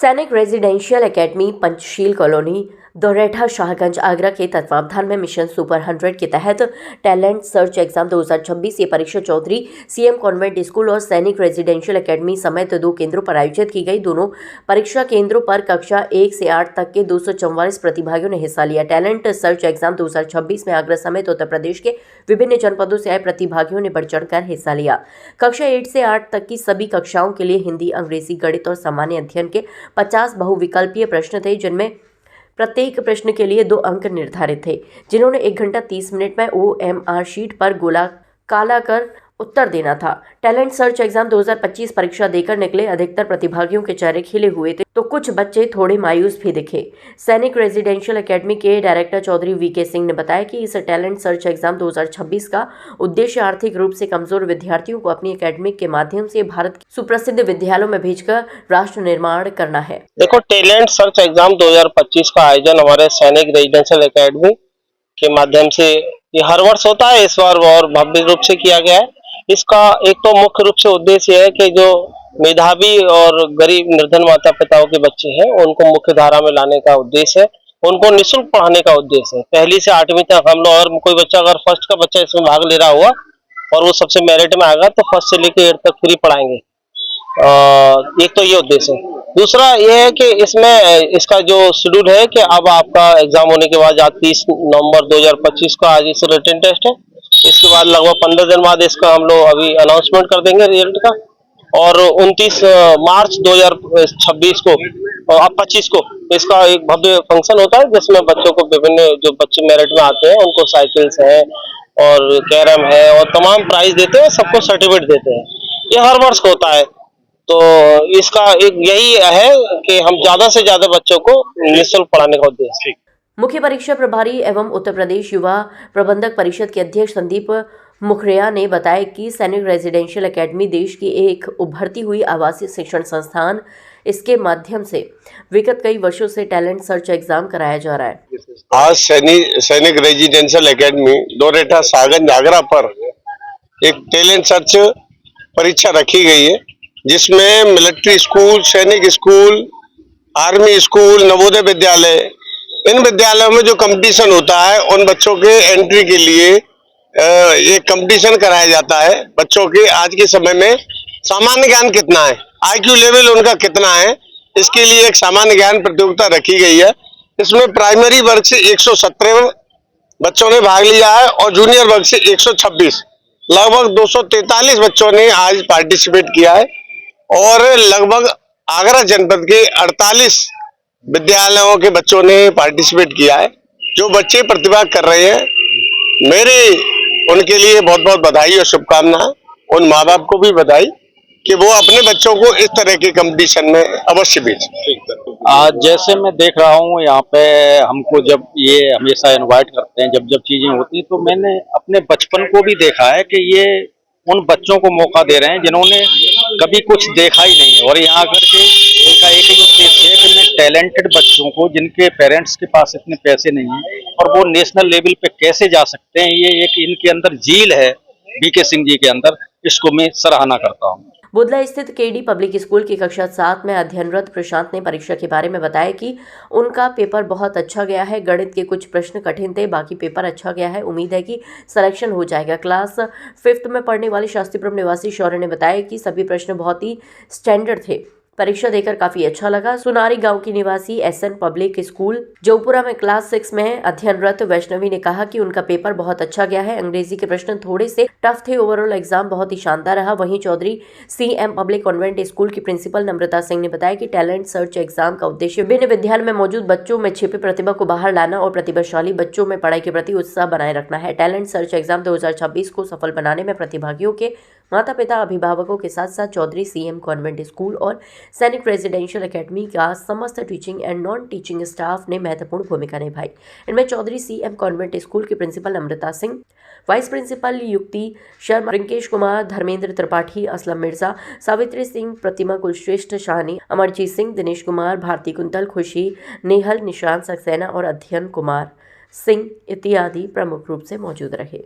सैनिक residential academy Panchsheel colony Doretha Shahganj Agra के तत्वावधान में मिशन सुपर 100 के तहत टैलेंट सर्च एग्जाम 2026 ये परीक्षा चौधरी सीएम कॉन्वेंट स्कूल और सैनिक रेजिडेंशियल एकेडमी समेत 2 केंद्रों पर आयोजित की गई। दोनों परीक्षा केंद्रों पर कक्षा 1 से 8 तक के 244 प्रतिभागियों ने हिस्सा लिया। टैलेंट सर्च एग्जाम 2026 में आगरा समेत उत्तर प्रदेश के विभिन्न जनपदों से आए प्रतिभागियों ने बढ़ चढ़कर हिस्सा लिया। कक्षा 8 से 8 तक की सभी कक्षाओं के लिए हिंदी, अंग्रेजी, गणित और सामान्य अध्ययन के 50 बहुविकल्पीय प्रश्न थे, जिनमें प्रत्येक प्रश्न के लिए 2 अंक निर्धारित थे, जिन्होंने 1 घंटा 30 मिनट में OMR शीट पर गोला काला कर उत्तर देना था। टैलेंट सर्च एग्जाम 2025 परीक्षा देकर निकले अधिकतर प्रतिभागियों के चेहरे खिले हुए थे, तो कुछ बच्चे थोड़े मायूस भी दिखे। सैनिक रेजिडेंशियल एकेडमी के डायरेक्टर चौधरी VK सिंह ने बताया कि इस टैलेंट सर्च एग्जाम 2026 का उद्देश्य आर्थिक रूप से कमजोर विद्यार्थियों को अपनी एकेडमी के माध्यम से भारत के सुप्रसिद्ध विद्यालयों में भेजकर राष्ट्र निर्माण करना है। देखो, टैलेंट सर्च एग्जाम 2025 का आयोजन हमारे सैनिक रेजिडेंशियल एकेडमी के माध्यम से ये हर वर्ष होता है, इस बार और भव्य रूप से किया गया है। इसका एक तो मुख्य रूप से उद्देश्य है कि जो मेधावी और गरीब निर्धन माता पिताओं के बच्चे हैं उनको मुख्य धारा में लाने का उद्देश्य है, उनको निःशुल्क पढ़ाने का उद्देश्य है। 1ली से 8वीं तक हम लोग, अगर कोई बच्चा अगर फर्स्ट का बच्चा इसमें भाग ले रहा हुआ और वो सबसे मेरिट में आएगा तो फर्स्ट से लेकर 8 तक फ्री पढ़ाएंगे। एक तो ये उद्देश्य है। दूसरा ये है कि इसमें इसका जो शेड्यूल है कि अब आपका एग्जाम होने के बाद आज 30 नवंबर 2025 को आज इस रिटन टेस्ट है। इसके बाद लगभग 15 दिन बाद इसका हम लोग अभी अनाउंसमेंट कर देंगे रिजल्ट का, और 29 मार्च 2026 को और अब 25 को इसका एक भव्य फंक्शन होता है, जिसमें बच्चों को विभिन्न जो बच्चे मेरिट में आते हैं उनको साइकिल्स हैं और कैरम है और तमाम प्राइज देते हैं, सबको सर्टिफिकेट देते हैं। ये हर वर्ष होता है। तो इसका एक यही है कि हम ज्यादा से ज्यादा बच्चों को निःशुल्क पढ़ाने का उद्देश्य। मुख्य परीक्षा प्रभारी एवं उत्तर प्रदेश युवा प्रबंधक परिषद के अध्यक्ष संदीप मुखरिया ने बताया कि सैनिक रेजिडेंशियल एकेडमी देश की एक उभरती हुई आवासीय शिक्षण संस्थान, इसके माध्यम से विगत कई वर्षों से टैलेंट सर्च एग्जाम कराया जा रहा है। आज सैनिक रेजिडेंशियल एकेडमी दोरेठा शाहगंज आगरा पर एक टैलेंट सर्च परीक्षा रखी गई है, जिसमें मिलिट्री स्कूल, सैनिक school, army school, Navodaya Vidyalaya, इन विद्यालयों में जो कंपटीशन होता है उन बच्चों के एंट्री के लिए ये कंपटीशन कराया जाता है। बच्चों के आज के समय में सामान्य ज्ञान कितना है, IQ लेवल उनका कितना है, इसके लिए एक सामान्य ज्ञान प्रतियोगिता रखी गई है। इसमें प्राइमरी वर्ग से 117 बच्चों ने भाग लिया है और जूनियर वर्ग से 126, लगभग 243 बच्चों ने आज पार्टिसिपेट किया है। और लगभग आगरा जनपद के 48 विद्यालयों के बच्चों ने पार्टिसिपेट किया है। जो बच्चे प्रतिभा कर रहे हैं, मेरे उनके लिए बहुत बहुत बधाई और शुभकामनाएं। उन माँ बाप को भी बधाई कि वो अपने बच्चों को इस तरह के कंपटीशन में अवश्य भेजें। आज जैसे मैं देख रहा हूँ यहाँ पे हमको जब ये हमेशा इनवाइट करते हैं, जब चीजें होती हैं, तो मैंने अपने बचपन को भी देखा है कि ये उन बच्चों को मौका दे रहे हैं जिन्होंने कभी कुछ देखा ही नहीं, और यहाँ आकर के इनका एक ही उद्देश्य है कि मैं टैलेंटेड बच्चों को, जिनके पेरेंट्स के पास इतने पैसे नहीं हैं और वो नेशनल लेवल पे कैसे जा सकते हैं, ये एक इनके अंदर झील है VK सिंह जी के अंदर, इसको मैं सराहना करता हूँ। बुधला स्थित KD पब्लिक स्कूल की कक्षा 7 में अध्ययनरत प्रशांत ने परीक्षा के बारे में बताया कि उनका पेपर बहुत अच्छा गया है। गणित के कुछ प्रश्न कठिन थे, बाकी पेपर अच्छा गया है। उम्मीद है कि सिलेक्शन हो जाएगा। क्लास 5th में पढ़ने वाले शास्त्रीपुरम निवासी शौर्य ने बताया कि सभी प्रश्न बहुत ही स्टैंडर्ड थे। परीक्षा देकर काफी अच्छा लगा। सुनारी गांव की निवासी SN पब्लिक स्कूल जौपुरा में क्लास 6 में अध्ययनरत वैष्णवी ने कहा कि उनका पेपर बहुत अच्छा गया है। अंग्रेजी के प्रश्न थोड़े से टफ थे, ओवरऑल एग्जाम बहुत ही शानदार रहा। वहीं Chaudhary CM public convent school की प्रिंसिपल नम्रता सिंह ने बताया कि टैलेंट सर्च एग्जाम का उद्देश्य विभिन्न विद्यालय में मौजूद बच्चों में छिपी प्रतिभा को बाहर लाना और प्रतिभाशाली बच्चों में पढ़ाई के प्रति उत्साह बनाए रखना है। टैलेंट सर्च एग्जाम 2026 को सफल बनाने में प्रतिभागियों के माता पिता, अभिभावकों के साथ साथ चौधरी CM कॉन्वेंट स्कूल और सैनिक रेजिडेंशियल एकेडमी का समस्त teaching and non teaching staff ने महत्वपूर्ण भूमिका निभाई। इनमें चौधरी CM कॉन्वेंट स्कूल की principal Namrata Singh, vice principal युक्ति शर्मा, रिंकेश कुमार, धर्मेंद्र त्रिपाठी, असलम मिर्जा, सावित्री सिंह, प्रतिमा कुलश्रेष्ठ शाहनी, अमरजीत सिंह, दिनेश कुमार, भारती कुंतल, खुशी, नेहल, निशांत सक्सेना और अध्ययन कुमार सिंह इत्यादि प्रमुख रूप से मौजूद रहे।